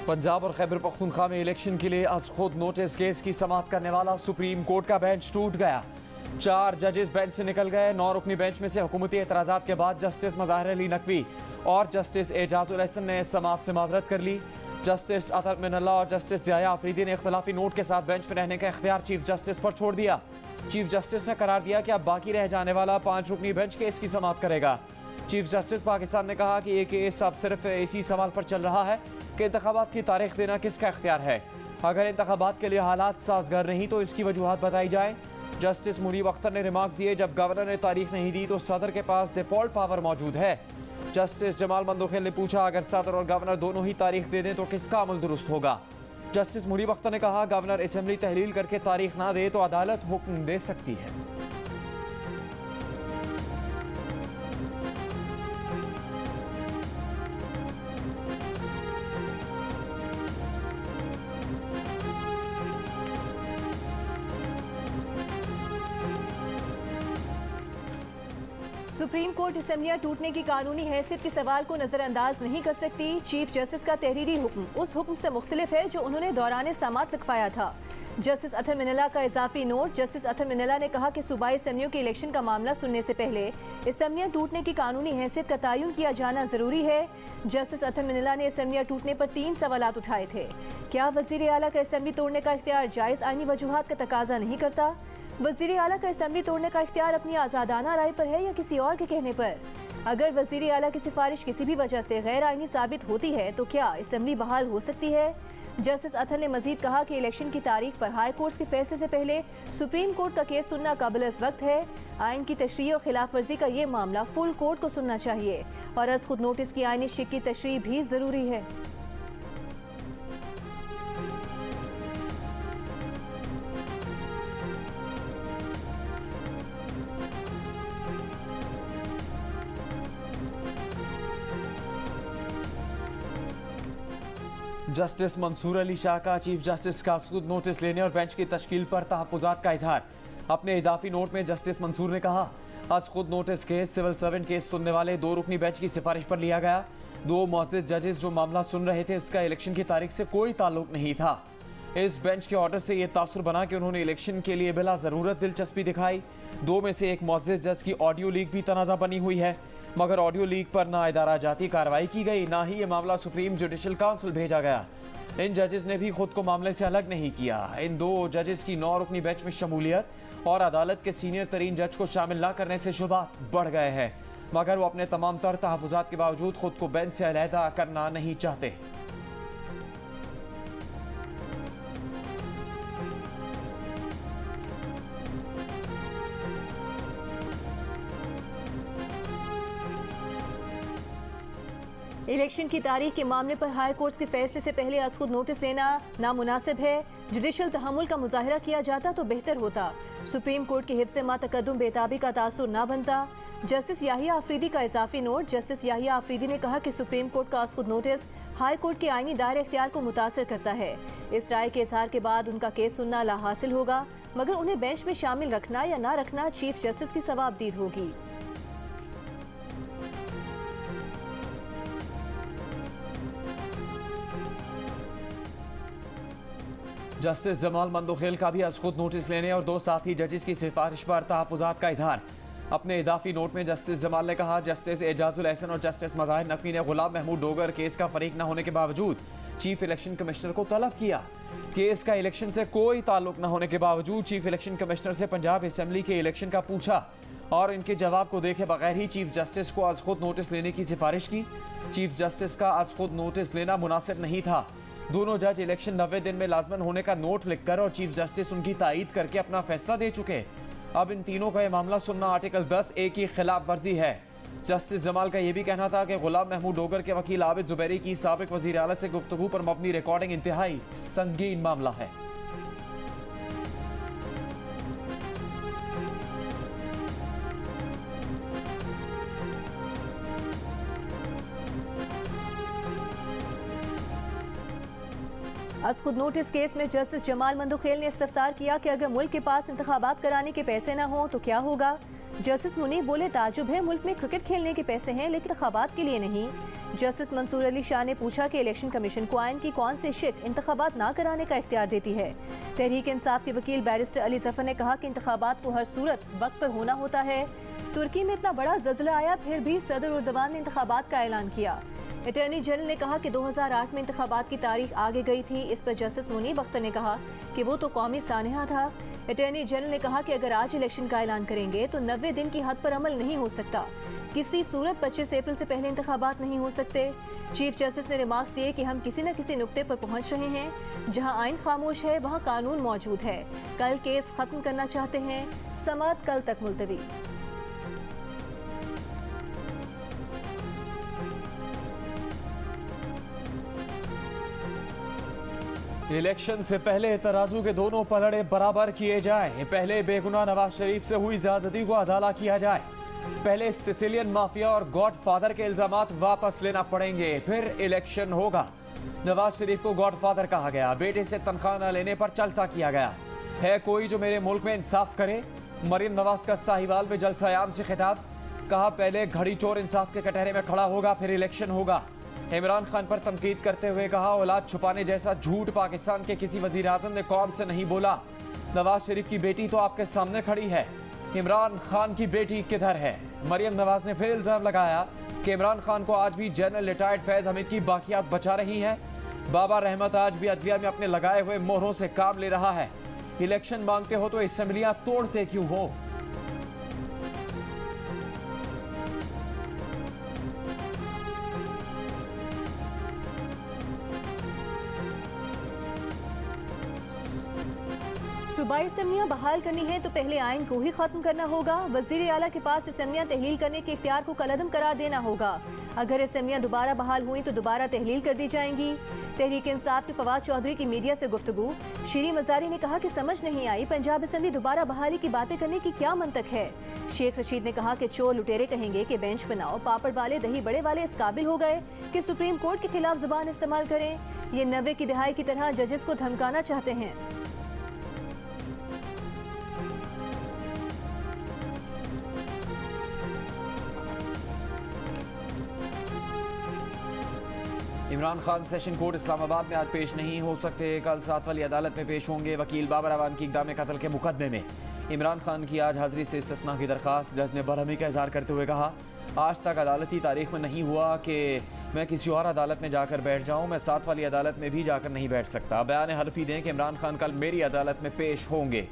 पंजाब और खैबर पख्तूनख्वा में इलेक्शन के लिए आज खुद नोटिस केस की समाअत करने वाला सुप्रीम कोर्ट का बेंच टूट गया। 4 जजेस बेंच से निकल गए। 9 रुकनी बेंच में से हुकूमती एतराज़ात के बाद जस्टिस मज़ाहिर अली नकवी और जस्टिस एजाजुल एहसन ने समाअत से माजरत कर ली। जस्टिस अतर मिनल्ला और जस्टिस याया आफरीदी ने इख्तलाफी नोट के साथ बेंच पर रहने का इख्तियार चीफ जस्टिस पर छोड़ दिया। चीफ जस्टिस ने करार दिया कि अब बाकी रह जाने वाला 5 रुकनी बेंच केस की समाअत करेगा। चीफ जस्टिस पाकिस्तान ने कहा कि ये केस अब सिर्फ इसी सवाल पर चल रहा है कि इंतखाबात की तारीख देना किसका इख्तियार है। अगर इंतखाबात के लिए हालात साजगार नहीं तो इसकी वजूहात बताई जाए। जस्टिस मुनीब अख्तर ने रिमार्क्स दिए, जब गवर्नर ने तारीख नहीं दी तो सदर के पास डिफॉल्ट पावर मौजूद है। जस्टिस जमाल मंदोखेल ने पूछा, अगर सदर और गवर्नर दोनों ही तारीख दे दें तो किसका अमल दुरुस्त होगा। जस्टिस मुनीब अख्तर ने कहा, गवर्नर असेंबली तहलील करके तारीख ना दे तो अदालत हुक्म दे सकती है। सुप्रीम कोर्ट असेंबलियां टूटने की कानूनी हैसियत के सवाल को नजरअंदाज नहीं कर सकती। चीफ जस्टिस का तहरीरी हुक्म उस हुक्म से मुख्तलिफ है जो उन्होंने दौरान समाअत लिखवाया था। जस्टिस अतर मिनल्ला का इजाफी नोट। जस्टिस अतर मिनल्ला ने कहा कि सूबाई असेंबलियों के इलेक्शन का मामला सुनने से पहले असेंबलियां टूटने की कानूनी हैसियत का तयन किया जाना जरूरी है। जस्टिस अतर मिनल्ला ने असेंबलियां टूटने पर 3 सवालात उठाए थे। क्या वजीर आला का असेंबली तोड़ने का इख्तियार जायज़ आईनी वजूहात का तकाजा नहीं करता? वजीर आला का असेंबली तोड़ने का इख्तियार अपनी आज़ादाना राय पर है या किसी और के कहने पर? अगर वजीर आला की सिफारिश किसी भी वजह से गैर आईनी साबित होती है तो क्या असेंबली बहाल हो सकती है? जस्टिस अतर ने मजीद कहा कि इलेक्शन की तारीख पर हाई कोर्ट के फैसले से पहले सुप्रीम कोर्ट का केस सुनना काबिल वक्त है। आइन की तशरीह और खिलाफ वर्जी का ये मामला फुल कोर्ट को सुनना चाहिए और अज खुद नोटिस की आइनी शिक की तशरीह भी जरूरी है। जस्टिस मंसूर अली शाह का चीफ जस्टिस का खुद नोटिस लेने और बेंच की तश्कील पर तहफ़्फ़ुज़ात का इजहार। अपने इजाफी नोट में जस्टिस मंसूर ने कहा, आज खुद notice case civil servant case सुनने वाले 2 रुकनी बेंच की सिफारिश पर लिया गया। 2 मुअज़्ज़िज़ जजेस जो मामला सुन रहे थे उसका इलेक्शन की तारीख से कोई ताल्लुक नहीं था। इस बेंच के ऑर्डर से यह तासुर बना कि उन्होंने इलेक्शन के लिए बिला ज़रूरत दिलचस्पी दिखाई। 2 में से एक मुअज़्ज़िज़ जज की ऑडियो लीक भी तनाज़ा बनी हुई है, मगर ऑडियो लीक पर ना इदारा जाती कार्रवाई की गई, ना ही ये मामला सुप्रीम जुडिशल काउंसिल भेजा गया। इन जजेस ने भी खुद को मामले से अलग नहीं किया। इन 2 जजेस की 9 रुकनी बेंच में शमूलियत और अदालत के सीनियर तरीन जज को शामिल न करने से शुबात बढ़ गए हैं, मगर वो अपने तमाम तर तहफ़्फ़ुज़ात के बावजूद खुद को बेंच से अलहदा करना नहीं चाहते। इलेक्शन की तारीख के मामले पर हाई कोर्ट के फैसले से पहले आज खुद नोटिस लेना नामुनासिब है। जुडिशल तहम्मुल का मुजाहिरा किया जाता तो बेहतर होता। सुप्रीम कोर्ट के हिफ्ज़ मा तकद्दुम बेताबी का तासुर ना बनता। जस्टिस याहिया आफरीदी का इजाफी नोट। जस्टिस याहिया आफरीदी ने कहा कि सुप्रीम कोर्ट का आज खुद नोटिस हाई कोर्ट के आईनी दायरे इख्तियार को मुतासर करता है। इस राय के इजहार के बाद उनका केस सुनना ला हासिल होगा, मगर उन्हें बेंच में शामिल रखना या ना रखना चीफ जस्टिस की सवाबदीद होगी। जस्टिस जमाल मंदोखेल का भी आज खुद नोटिस लेने और 2 साथी जजेस की सिफारिश पर तहफ़्फ़ुज़ात का इजहार। अपने इजाफी नोट में जस्टिस जमाल ने कहा, जस्टिस एजाजुल एहसन और जस्टिस मज़ाहिर नकवी ने गुलाम महमूद डोगर केस का फरीक न होने के बावजूद चीफ इलेक्शन कमिश्नर को तलब किया। केस का इलेक्शन से कोई ताल्लुक न होने के बावजूद चीफ इलेक्शन कमिश्नर से पंजाब असेंबली के इलेक्शन का पूछा और इनके जवाब को देखे बगैर ही चीफ जस्टिस को आज खुद नोटिस लेने की सिफारिश की। चीफ जस्टिस का आज खुद नोटिस लेना मुनासिब नहीं था। दोनों जज इलेक्शन 90 दिन में लाजमन होने का नोट लिखकर और चीफ जस्टिस उनकी तायीद करके अपना फैसला दे चुके। अब इन तीनों का यह मामला सुनना आर्टिकल 10A की खिलाफ वर्जी है। जस्टिस जमाल का यह भी कहना था कि गुलाम महमूद डोगर के वकील आबिद जुबैरी की साबिक वजीर आला से गुफ्तगू पर मबनी रिकॉर्डिंग इंतहाई संगीन मामला है। आज खुद नोटिस केस में जस्टिस जमाल मंदोखेल ने इस्तफसार किया कि अगर मुल्क के पास इंतखाबात कराने के पैसे न हों तो क्या होगा। जस्टिस मुनीब बोले, ताजुब है, मुल्क में क्रिकेट खेलने के पैसे हैं लेकिन इंतखाबात के लिए नहीं। जस्टिस मंसूर अली शाह ने पूछा कि इलेक्शन कमीशन को आइन की कौन सी शिक इंतखाबात ना कराने का इख्तियार देती है। तहरीक इंसाफ के वकील बैरिस्टर अली जफर ने कहा कि इंतखाबात को हर सूरत वक्त पर होना होता है। तुर्की में इतना बड़ा ज़ल्ज़ला आया, फिर भी सदर उर्दवान ने इंतखाबात का ऐलान किया। अटॉर्नी जनरल ने कहा कि 2008 में इंतखाबात की तारीख आगे गई थी। इस पर जस्टिस मुनीब अख्तर ने कहा कि वो तो कौमी सानहा था। अटॉर्नी जनरल ने कहा कि अगर आज इलेक्शन का ऐलान करेंगे तो 90 दिन की हद पर अमल नहीं हो सकता। किसी सूरत 25 अप्रैल से पहले इंतखाबात नहीं हो सकते। चीफ जस्टिस ने रिमार्क्स दिए कि हम किसी न किसी नुक्ते पर पहुंच रहे हैं। जहां आइन खामोश है वहां कानून मौजूद है। कल केस खत्म करना चाहते हैं। समाअत कल तक मुलतवी। इलेक्शन से पहले तराजू के दोनों पलड़े बराबर किए जाएं। पहले बेगुनाह नवाज शरीफ से हुई ज्यादती को अजाला किया जाए। पहले सिसिलियन माफिया और गॉडफादर के इल्जामात वापस लेना पड़ेंगे, फिर इलेक्शन होगा। नवाज शरीफ को गॉडफादर कहा गया, बेटे से तनख्वाह न लेने पर चलता किया गया। है कोई जो मेरे मुल्क में इंसाफ करे? मरियम नवाज का साहिवाल में जलसायाम से खिताब। कहा पहले घड़ी चोर इंसाफ के कटहरे में खड़ा होगा, फिर इलेक्शन होगा। इमरान खान पर तनकीद करते हुए कहा औलाद छुपाने जैसा झूठ पाकिस्तान के किसी वजीर आजम ने कौम से नहीं बोला। नवाज शरीफ की बेटी तो आपके सामने खड़ी है, इमरान खान की बेटी किधर है? मरियम नवाज ने फिर इल्जाम लगाया कि इमरान खान को आज भी जनरल रिटायर्ड फैज हमीद की बाकियात बचा रही है। बाबा रहमत आज भी अदलिया में अपने लगाए हुए मोहरों से काम ले रहा है। इलेक्शन मांगते हो तो असेंबलियां तोड़ते क्यों हो? सूबाई असेंबलियां बहाल करनी है तो पहले आइन को ही खत्म करना होगा। वजीर आला के पास असेंबलियां तहलील करने के इख्तियार को कलअदम करार देना होगा। अगर असेंबलियां दोबारा बहाल हुई तो दोबारा तहलील कर दी जाएंगी। तहरीक इंसाफ के फवाद चौधरी की मीडिया से गुफ्तगू। शीरी मजारी ने कहा कि समझ नहीं आई पंजाब असेंबली दोबारा बहाली की बातें करने की क्या मंतक है। शेख रशीद ने कहा कि चोर लुटेरे कहेंगे कि बेंच बनाओ, पापड़ वाले दही बड़े वाले इस काबिल हो गए कि सुप्रीम कोर्ट के खिलाफ जुबान इस्तेमाल करें। ये 90 की दहाई की तरह जजेस को धमकाना चाहते हैं। इमरान खान सेशन कोर्ट इस्लामाबाद में आज पेश नहीं हो सकते। कल 7 वाली अदालत में पेश होंगे। वकील बाबर अवान की इक़दाम कत्ल के मुकदमे में इमरान खान की आज हाजिरी से इस्तिस्ना की दरख्वास्त। जज ने बरहमी का इजहार करते हुए कहा आज तक अदालती तारीख में नहीं हुआ कि मैं किसी और अदालत में जाकर बैठ जाऊं। मैं 7 वाली अदालत में भी जाकर नहीं बैठ सकता। बयान हल्फी दें कि इमरान खान कल मेरी अदालत में पेश होंगे।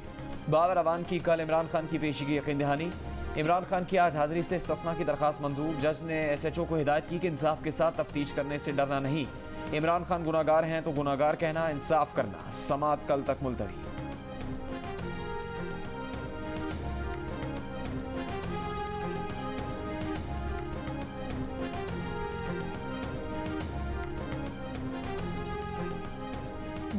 बाबर अवान की कल इमरान खान की पेशी की यकीन दहानी। इमरान खान की आज हाजिरी से इस्तिस्ना की दरख्वास्त मंजूर। जज ने SHO को हिदायत की कि इंसाफ के साथ तफ्तीश करने से डरना नहीं। इमरान खान गुनाहगार हैं तो गुनाहगार कहना, इंसाफ करना। समाअत कल तक मुलतवी।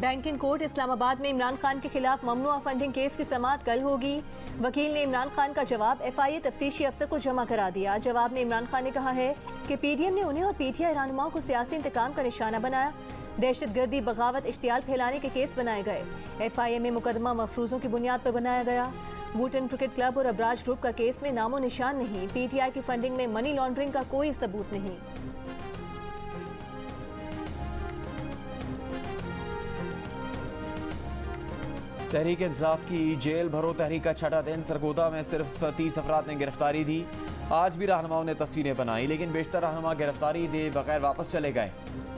बैंकिंग कोर्ट इस्लामाबाद में इमरान खान के खिलाफ ममनुआ फंडिंग केस की समाअत कल होगी। वकील ने इमरान खान का जवाब FIA तफ्तीशी अफसर को जमा करा दिया। जवाब में इमरान खान ने कहा है कि PDM ने उन्हें और PTI रहनुमाओं को सियासी इंतकाम का निशाना बनाया। दहशतगर्दी, बगावत, इश्तियाल फैलाने के केस बनाए गए। FIA में मुकदमा मफरूजों की बुनियाद पर बनाया गया। वुटन क्रिकेट क्लब और अबराज ग्रुप का केस में नामो निशान नहीं। PTI की फंडिंग में मनी लॉन्ड्रिंग का कोई सबूत नहीं। तहरीक इंसाफ की जेल भरो तहरीक का छठा दिन। सरगोदा में सिर्फ 30 अफराद ने गिरफ्तारी दी। आज भी रहनुमाओं ने तस्वीरें बनाई, लेकिन बेशतर रहनुमा गिरफ्तारी दे बगैर वापस चले गए।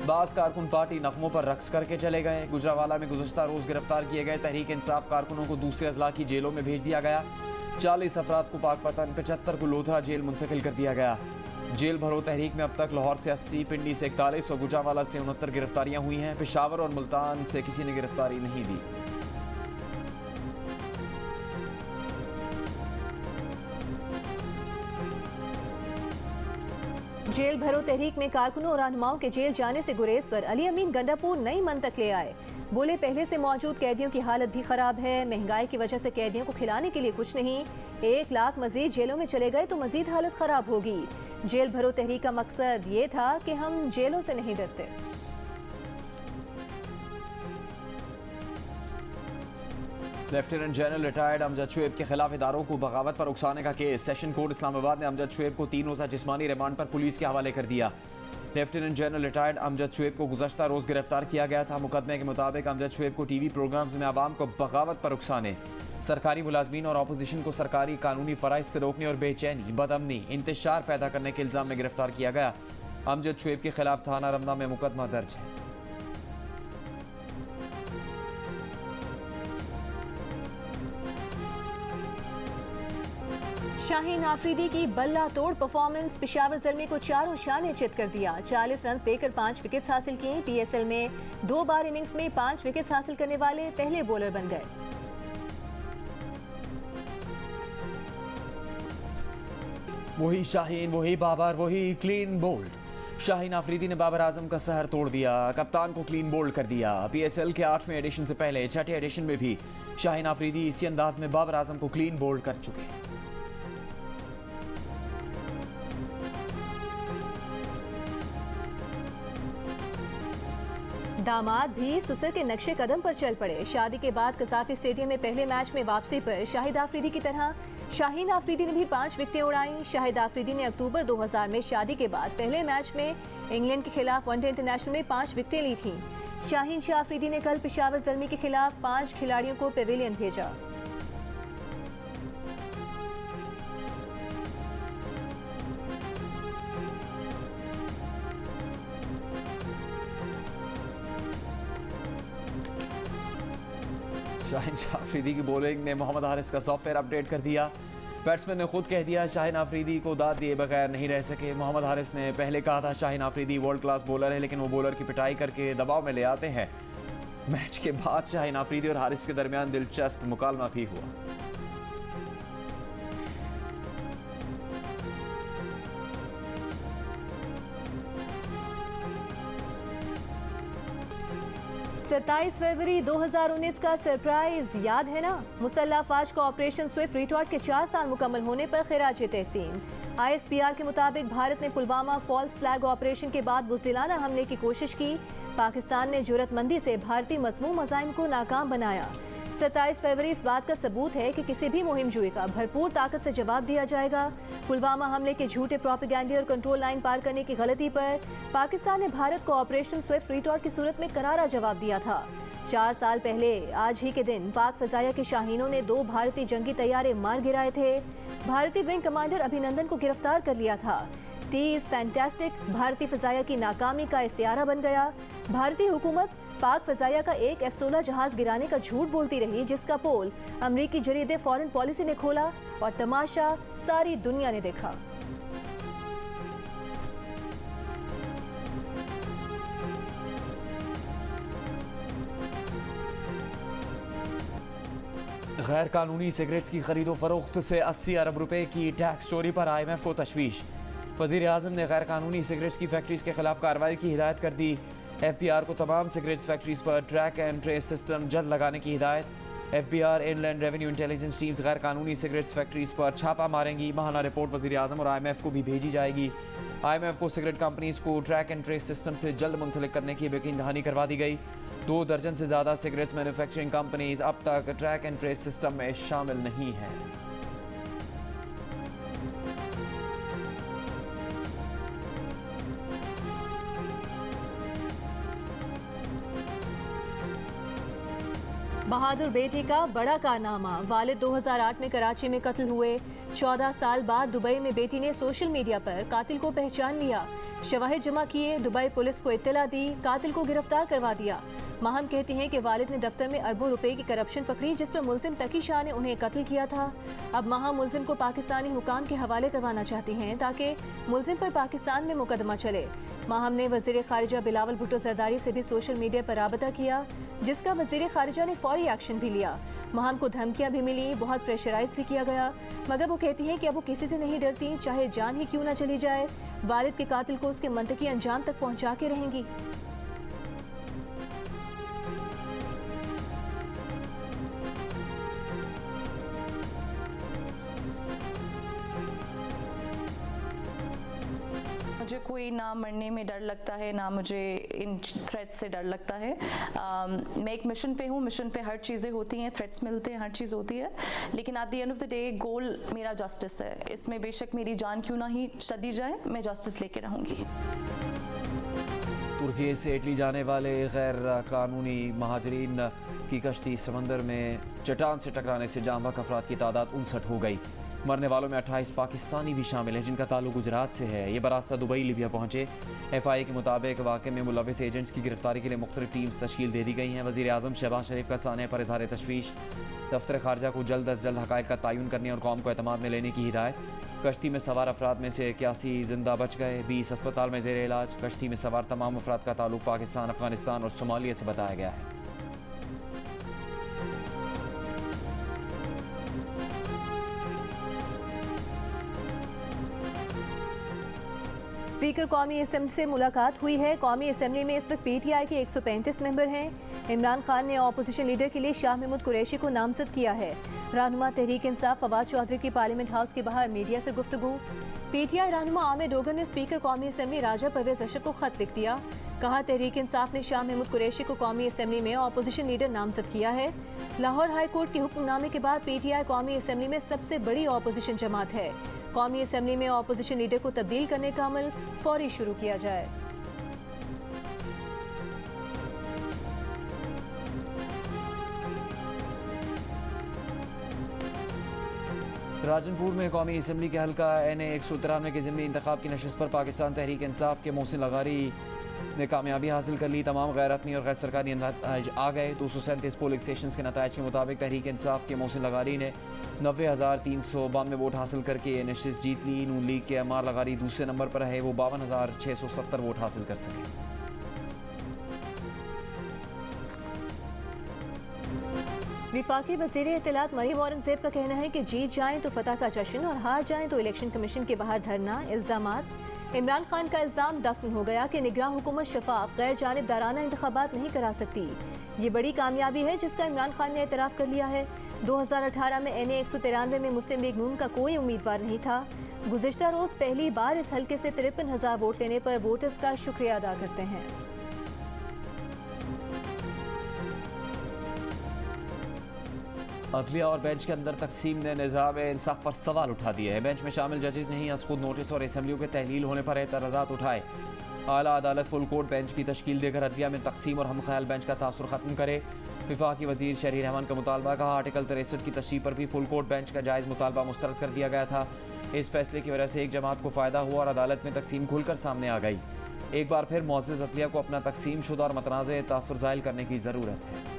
बाज़ कारकुन पार्टी नगमों पर रक्स करके चले गए। गुजरावाला में गुज़श्ता रोज़ गिरफ्तार किए गए तहरीक इंसाफ कारकुनों को दूसरे अजला की जेलों में भेज दिया गया। 40 अफराद को पाकपतन, 75 को लोधरा जेल मुंतकिल कर दिया गया। जेल भरो तहरीक में अब तक लाहौर से 80, पिंडी से 41 और गुजरावाला से 69 गिरफ्तारियाँ हुई हैं। पेशावर और मुल्तान से किसी ने गिरफ्तारी नहीं दी। जेल भरो तहरीक में कारकुनों और रहनुमाओं के जेल जाने से गुरेज पर अली अमीन गंडापुर नई मंतक ले आए। बोले पहले से मौजूद कैदियों की हालत भी खराब है। महंगाई की वजह से कैदियों को खिलाने के लिए कुछ नहीं। 1 लाख मजीद जेलों में चले गए तो मजीद हालत खराब होगी। जेल भरो तहरीक का मकसद ये था कि हम जेलों से नहीं डरते। Lieutenant general retired Amjad Shoaib के खिलाफ इदारों को बगावत पर उकसाने का केस। सेशन कोर्ट इस्लामाबाद ने अमजद शुएब को 3 रोज़ा जिस्मानी रिमांड पर पुलिस के हवाले कर दिया। Lieutenant general retired Amjad Shoaib को गुज़श्ता रोज़ गिरफ्तार किया गया था। मुकदमे के मुताबिक अमजद शुएब को टीवी प्रोग्राम्स में आवाम को बगावत पर उकसाने, सरकारी मुलाजमीन और अपोजिशन को सरकारी कानूनी फ़राइज़ से रोकने और बेचैनी, बदअमनी, इंतशार पैदा करने के इल्ज़ाम में गिरफ्तार किया गया। अमजद शुएब के खिलाफ थाना रमना में मुकदमा दर्ज है। शाहीन आफरीदी की बल्ला तोड़ परफॉर्मेंस पेशावर ज़ल्मी को चारों शान ने चित कर दिया। 40 रन देकर 5 विकेट्स हासिल की। पीएसएल में 2 बार इनिंग्स में 5 विकेट्स हासिल करने वाले पहले बॉलर बन गए। वही शाहीन, वही बाबर, वही क्लीन बोल्ड। शाहीन आफरीदी ने बाबर आजम का सहर तोड़ दिया, कप्तान को क्लीन बोल्ड कर दिया। पीएसएल के 8वें एडिशन से पहले 6ठे एडिशन में भी शाहीन आफरीदी इसी अंदाज में बाबर आजम को क्लीन बोल्ड कर चुके। दामाद भी सुसर के नक्शे कदम पर चल पड़े। शादी के बाद कसाफी स्टेडियम में पहले मैच में वापसी पर शाहिद आफरीदी की तरह शाहीन आफरीदी ने भी 5 विकेटें उड़ाई। शाहिद आफरीदी ने अक्टूबर 2000 में शादी के बाद पहले मैच में इंग्लैंड के खिलाफ वनडे इंटरनेशनल में 5 विकेटें ली थीं। शाहीन शाह आफरीदी ने कल पेशावर ज़ल्मी के खिलाफ 5 खिलाड़ियों को पेविलियन भेजा। शाहीन आफरीदी की बॉलिंग ने मोहम्मद हारिस का सॉफ्टवेयर अपडेट कर दिया। बैट्समैन ने खुद कह दिया शाहीन आफरीदी को दाद दिए बगैर नहीं रह सके। मोहम्मद हारिस ने पहले कहा था Shaheen Afridi world class bowler है, लेकिन वो बॉलर की पिटाई करके दबाव में ले आते हैं। मैच के बाद शाहीन आफरीदी और हारिस के दरमियान दिलचस्प मुकालमा भी हुआ। सत्ताईस फरवरी 2019 का सरप्राइज याद है ना? मुसल्लह अफवाज का ऑपरेशन स्विफ्ट रिटॉर्ट के 4 साल मुकम्मल होने पर खिराज तहसीन। ISPR के मुताबिक भारत ने पुलवामा फॉल्स फ्लैग ऑपरेशन के बाद बुज़दिलाना हमले की कोशिश की। पाकिस्तान ने जुर्रतमंदी से भारतीय मज़मूम अज़ाइम को नाकाम बनाया। 27 फरवरी इस बात का सबूत है कि किसी भी मुहिम जुई का भरपूर ताकत से जवाब दिया जाएगा। पुलवामा हमले के झूठे प्रोपेगेंडे और कंट्रोल लाइन पार करने की गलती पर पाकिस्तान ने भारत को ऑपरेशन स्विफ्ट रिटॉर्ट की सूरत में करारा जवाब दिया था। 4 साल पहले आज ही के दिन पाक फजाया के शाहीनों ने 2 भारतीय जंगी तैयारे मार गिराए थे। भारतीय विंग कमांडर अभिनंदन को गिरफ्तार कर लिया था। टी इज फैंटास्टिक भारतीय फजाया की नाकामी का इस्तियारा बन गया। भारतीय हुकूमत पाक फजाया का एक F-16 जहाज गिराने का झूठ बोलती रही, जिसका पोल अमरीकी जरीदे फॉरेन पॉलिसी ने खोला और तमाशा सारी दुनिया ने देखा। गैर कानूनी सिगरेट्स की खरीदो फरोख्त से 80 अरब रुपए की टैक्स चोरी पर IMF को तशवीश। वज़ीर आज़म ने गैर कानूनी सिगरेट्स की फैक्ट्रीज के खिलाफ कार्रवाई की हिदायत कर दी। FBR को तमाम सिगरेट्स फैक्ट्रीज पर ट्रैक एंड ट्रेस सिस्टम जल्द लगाने की हिदायत। FBR inland revenue intelligence teams गैर कानूनी सिगरेट्स फैक्ट्रीज पर छापा मारेंगी। माहाना रिपोर्ट वज़ीर आज़म और IMF को भी भेजी जाएगी। IMF को सिगरेट कंपनीज को ट्रैक एंड ट्रेस सिस्टम से जल्द मुंसलिक करने की यकीन दहानी करवा दी गई। 2 दर्जन से ज़्यादा सिगरेट्स मैन्युफैक्चरिंग कंपनीज अब तक ट्रैक एंड ट्रेस सिस्टम में शामिल नहीं हैं। बहादुर बेटी का बड़ा कारनामा। वालिद 2008 में कराची में कत्ल हुए। 14 साल बाद दुबई में बेटी ने सोशल मीडिया पर कातिल को पहचान लिया। शवाहिद जमा किए, दुबई पुलिस को इत्तला दी, कातिल को गिरफ्तार करवा दिया। माहम कहती हैं कि वालिद ने दफ्तर में अरबों रुपए की करप्शन पकड़ी, जिस पर मुलजिम तकी शाह ने उन्हें कत्ल किया था। अब माहम मुलजिम को पाकिस्तानी हुकाम के हवाले करवाना चाहती हैं ताकि मुलजिम पर पाकिस्तान में मुकदमा चले। माहम ने वज़ीर ख़ारिजा बिलावल भुट्टो ज़रदारी से भी सोशल मीडिया पर राबता किया, जिसका वज़ीर ख़ारिजा ने फौरी एक्शन भी लिया। माहम को धमकियां भी मिली, बहुत प्रेशराइज भी किया गया, मगर वो कहती हैं कि अब वो किसी से नहीं डरती, चाहे जान ही क्यों ना चली जाए। वालिद के कातिल को उसके मंतकी अंजाम तक पहुँचा के रहेंगी। मुझे कोई ना मरने में डर लगता है, ना मुझे इन थ्रेट्स से डर लगता है। मैं एक मिशन पे हूँ, मिशन पे हर चीज़ें होती हैं, थ्रेट्स मिलते हैं, हर चीज़ होती है, लेकिन at the end of the day goal मेरा जस्टिस है। इसमें बेशक मेरी जान क्यों ना ही चली जाए, मैं जस्टिस लेके रहूँगी। तुर्की से इटली जाने वाले गैर कानूनी महाजरीन की कश्ती समंदर में चट्टान से टकराने से जाँ बहक अफराद की तादाद 59 हो गई। मरने वालों में 28 पाकिस्तानी भी शामिल हैं, जिनका ताल्लुक गुजरात से है। ये बरास्ता दुबई लीबिया पहुंचे। FI के मुताबिक वाक़े में मुलविस एजेंट्स की गिरफ्तारी के लिए मुख्तलिफ टीम्स तश्कील दे दी गई हैं। वज़ीर आज़म शहबाज शरीफ का साने पर इज़हार तशवीश। दफ्तर खारजा को जल्द अज जल्द हक़ाइक़ का तयन करने और कौम को एतमाद में लेने की हिदायत। कश्ती में सवार अफराद में से 81 जिंदा बच गए, 20 अस्पताल में ज़ेर इलाज। कश्ती में सवार तमाम अफराद का ताल्लुक पाकिस्तान, अफगानिस्तान और सोमालिया से बताया गया है। स्पीकर कौमी असेंबली से मुलाकात हुई है। कौमी असेंबली में इस वक्त PTI के 135 मेंबर हैं। इमरान खान ने अपोजिशन लीडर के लिए शाह महमूद कुरैशी को नामजद किया है। रहनुमा तहरीक इंसाफ फवाद चौधरी की पार्लियामेंट हाउस के बाहर मीडिया से गुफ्तगू। PTI रहनुमा आमिर डोगर ने स्पीकर कौमी असेंबली राजा परवेज अशरफ को खत लिख दिया। कहा, तहरीक इंसाफ ने शाह महमूद कुरैशी को कौमी असेंबली में अपोजिशन लीडर नामजद किया है। लाहौर हाई कोर्ट के हुक्मनामे के बाद PTI कौमी असेंबली में सबसे बड़ी अपोजिशन जमात है। कौमी असेंबली में अपोजिशन लीडर को तब्दील करने का अमल फौरी शुरू किया जाए। राजनपुर में कौमी असम्बली के हल्का NA 193 के ज़िमनी इंतखाब की नशस्त पर पाकिस्तान तहरीक इंसाफ के मोहसिन लगारी ने कामयाबी हासिल कर ली। तमाम गैर रत्नी और गैर सरकारी नताइज आ गए। 237 पोलिंग स्टेशन के नताइज के मुताबिक तहरीक इंसाफ के मोहसिन लगारी ने 90,392 वोट हासिल करके ये नशस्त जीत ली। नून लीग के अमार लगारी दूसरे नंबर पर है, वो 52,670 वोट हासिल कर सके। विफाकी वज़ीर इत्तलात मरीम औरंगज़ेब का कहना है कि जीत जाएं तो फतह का जश्न और हार जाएं तो इलेक्शन कमीशन के बाहर धरना। इल्ज़ामात। इमरान खान का इल्ज़ाम दफन हो गया कि निगरान हुकूमत शफाफ गैर जानिबदाराना इंतखाबात नहीं करा सकती। ये बड़ी कामयाबी है जिसका इमरान खान ने एतराफ़ कर लिया है। 2018 में NA 193 में मुस्लिम लीग नून का कोई उम्मीदवार नहीं था। गुज़िश्ता रोज़ पहली बार इस हल्के से 53,000 वोट लेने पर वोटर्स का शुक्रिया अदा करते हैं। अदलिया और बेंच के अंदर तकसीम ने निज़ाम इंसाफ पर सवाल उठा दिए हैं। बेंच में शामिल जजेस ने ही आज खुद नोटिस और असम्बलियों के तहलील होने पर एतराज़ात उठाए। आला अदालत फुल कोर्ट बेंच की तश्कील देकर अदलिया में तकसीम और हम ख्याल बेंच का तासुर ख़त्म करे। विफाकी वज़ीर शहरी रहमान का मुतालबा। कहा, आर्टिकल 63 की तशरीह पर भी फुल कोर्ट बेंच का जायज़ मुतालबा मुस्तरद कर दिया गया था। इस फैसले की वजह से एक जमात को फ़ायदा हुआ और अदालत में तकसीम खुलकर सामने आ गई। एक बार फिर मुअज़्ज़ज़ अदलिया को अपना तकसीम शुदा और मतनाज़ तासुर ज़ाहिर करने की ज़रूरत है।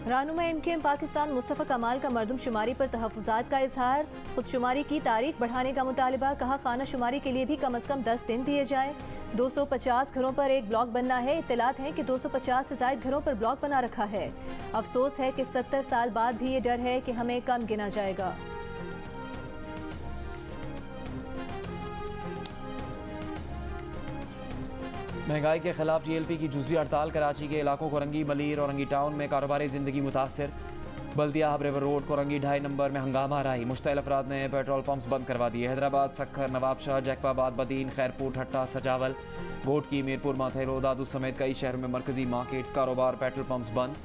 रहनुमा MKM पाकिस्तान मुस्तफ़ा कमाल का मरदमशुमारी पर तहफ़्फ़ुज़ात का इजहार। खुदशुमारी की तारीख बढ़ाने का मुतालबा। कहा, खाना शुमारी के लिए भी कम अज़ कम 10 दिन दिए जाएँ। 250 घरों पर एक ब्लॉक बनना है। इत्तलात है कि 250 से ज़ायद घरों पर ब्लॉक बना रखा है। अफसोस है कि 70 साल बाद भी ये डर है कि हमें कम गिना जाएगा। महंगाई के खिलाफ TLP की जुज़वी हड़ताल। कराची के इलाकों कोरंगी, मलीर और रंगी टाउन में कारोबारी ज़िंदगी मुतासर। Baldia Hub river road Korangi 2.5 number में हंगामा रही। मुश्तइल अफराद ने पेट्रोल पंप्स बंद करवा दिए। हैदराबाद, सखर, नवाबशाह, जैकबाबाद, बदीन, खैरपुर, ठट्टा, सजावल, गोट की, मीरपुर, माथेरो, दादू समेत कई शहरों में मरकजी मार्केट्स, कारोबार, पेट्रोल पंप्स बंद।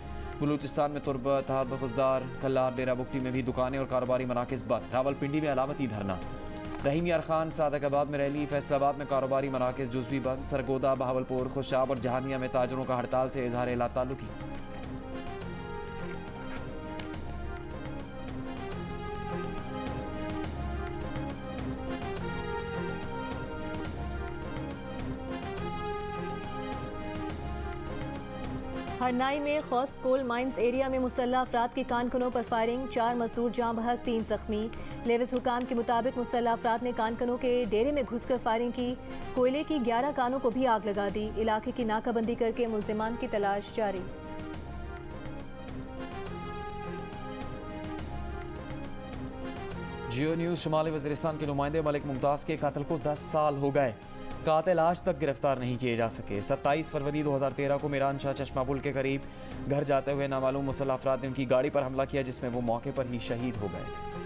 बलूचिस्तान में तुरबत, हब, खुजदार, कल्लार, डेरा बुगटी में भी दुकानें और कारोबारी मराकज़ बंद। रावलपिंडी में अलामती धरना। रहीम यार खान, सादकाबाद में रैली। फैसलाबाद में कारोबारी मराकज़ जुज़वी बंद। सरगोदा, बहावलपुर, खुशाब और जहानिया में ताजरों का हड़ताल से इजहार लाताल्लुकी। हरनाई में खौस्त कोल माइंस एरिया में मुसल्लह अफराद की कानकनों पर फायरिंग। 4 मजदूर जाँ बहक, 3 जख्मी। लेविस हुकाम के मुताबिक मुसल्लह अफराद ने कानकनों के डेरे में घुसकर फायरिंग की। कोयले की 11 कानों को भी आग लगा दी। इलाके की नाकाबंदी करके मुल्जिमान की तलाश जारी। जियो न्यूज़। शुमाली वज़ीरिस्तान के नुमाइंदे मलिक मुमताज़ के कत्ल को 10 साल हो गए। कातिल आज तक गिरफ्तार नहीं किए जा सके। 27 फरवरी 2013 को मीरान शाह चश्मा पुल के करीब घर जाते हुए नामालूम मुसल्लह अफराद ने उनकी गाड़ी पर हमला किया, जिसमें वो मौके पर ही शहीद हो गए थे।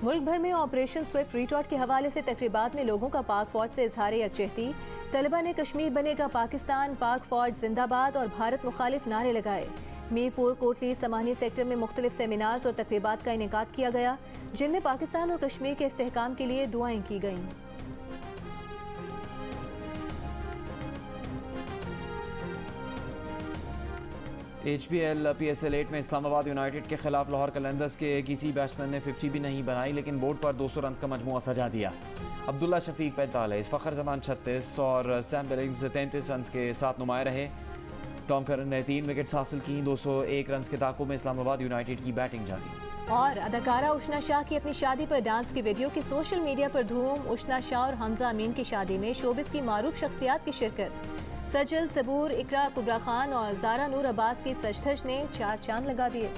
मुल्क भर में ऑपरेशन स्विफ्ट रिटॉर्ट के हवाले से तकरीबात में लोगों का पाक फौज से इजहार यकजहती। तलबा ने कश्मीर बनेगा पाकिस्तान, पाक फौज जिंदाबाद और भारत मुखालिफ नारे लगाए। मीरपुर, कोटली, समानी सेक्टर में मुख्तलिफ सेमिनार्स और तकरीबात का इनेकाद किया गया, जिनमें पाकिस्तान और कश्मीर के इस्तेहकाम के लिए दुआएं की गईं। HBL PSL 8 में इस्लामाबाद यूनाइटेड के खिलाफ लाहौर कलंदर्स के किसी बैट्समैन ने 50 भी नहीं बनाई, लेकिन बोर्ड पर 200 रन का मजमूआ सजा दिया। अब्दुल्ला शफीक 45, फ़खर जमान 36 और सैम बिलिंग्स 33 रन के साथ नुमाया रहे। टॉम करन ने 3 विकेट्स हासिल की। 201 रन के ताक़ुब में इस्लामाबाद यूनाइटेड की बैटिंग जारी। और अदाकारा उशना शाह की अपनी शादी पर डांस की वीडियो की सोशल मीडिया पर धूम। उशना शाह और हमजा अमीन की शादी में शोबिस की मारूफ शख्सियात की शिरकत। सजल, सबूर, इकरा, कुबरा खान और जारा नूर अब्बास की सजधज ने 4 चांद लगा दिए।